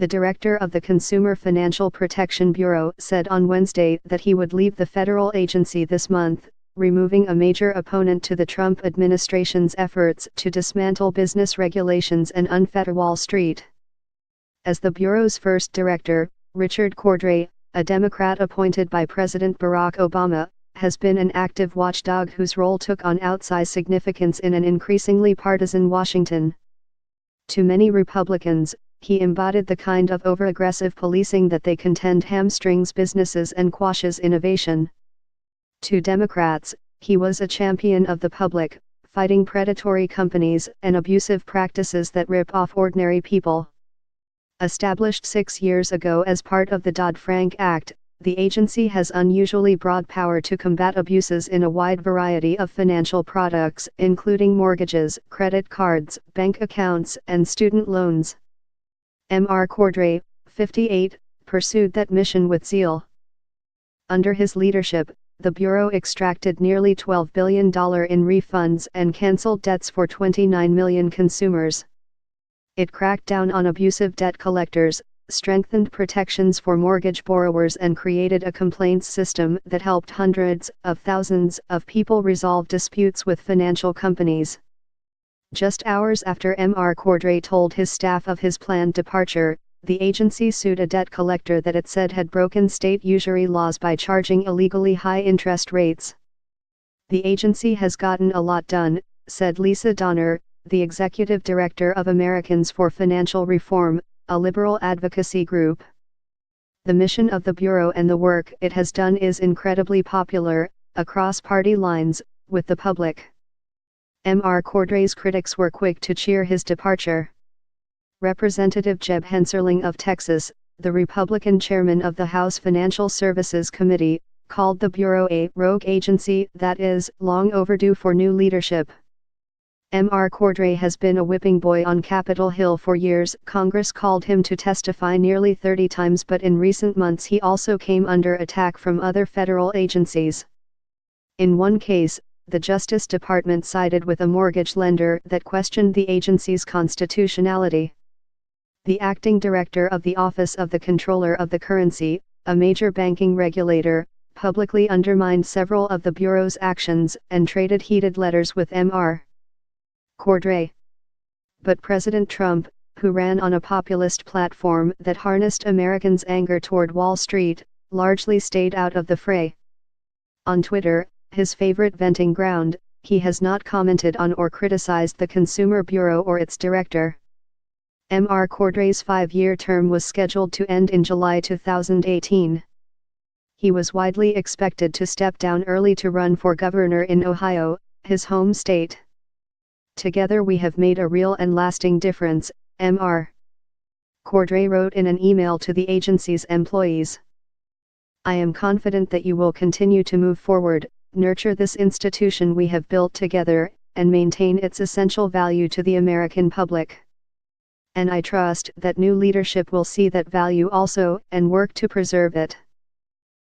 The director of the Consumer Financial Protection Bureau said on Wednesday that he would leave the federal agency this month, removing a major opponent to the Trump administration's efforts to dismantle business regulations and unfetter Wall Street. As the Bureau's first director, Richard Cordray, a Democrat appointed by President Barack Obama, has been an active watchdog whose role took on outsized significance in an increasingly partisan Washington. To many Republicans, he embodied the kind of over-aggressive policing that they contend hamstrings businesses and quashes innovation. To Democrats, he was a champion of the public, fighting predatory companies and abusive practices that rip off ordinary people. Established 6 years ago as part of the Dodd-Frank Act, the agency has unusually broad power to combat abuses in a wide variety of financial products, including mortgages, credit cards, bank accounts, and student loans. Mr. Cordray, 58, pursued that mission with zeal. Under his leadership, the Bureau extracted nearly $12 billion in refunds and canceled debts for 29 million consumers. It cracked down on abusive debt collectors, strengthened protections for mortgage borrowers, and created a complaints system that helped hundreds of thousands of people resolve disputes with financial companies. Just hours after Mr. Cordray told his staff of his planned departure, the agency sued a debt collector that it said had broken state usury laws by charging illegally high interest rates. The agency has gotten a lot done, said Lisa Donner, the executive director of Americans for Financial Reform, a liberal advocacy group. The mission of the Bureau and the work it has done is incredibly popular, across party lines, with the public. Mr. Cordray's critics were quick to cheer his departure. Representative Jeb Hensarling of Texas, the Republican chairman of the House Financial Services Committee, called the Bureau a rogue agency that is long overdue for new leadership. Mr. Cordray has been a whipping boy on Capitol Hill for years. Congress called him to testify nearly 30 times, but in recent months he also came under attack from other federal agencies. In one case, the Justice Department sided with a mortgage lender that questioned the agency's constitutionality. The acting director of the Office of the Comptroller of the Currency, a major banking regulator, publicly undermined several of the Bureau's actions and traded heated letters with Mr. Cordray. But President Trump, who ran on a populist platform that harnessed Americans' anger toward Wall Street, largely stayed out of the fray. On Twitter, his favorite venting ground, he has not commented on or criticized the Consumer Bureau or its director. Mr. Cordray's 5-year term was scheduled to end in July 2018. He was widely expected to step down early to run for governor in Ohio, his home state. Together we have made a real and lasting difference, Mr. Cordray wrote in an email to the agency's employees. I am confident that you will continue to move forward, nurture this institution we have built together, and maintain its essential value to the American public. And I trust that new leadership will see that value also and work to preserve it.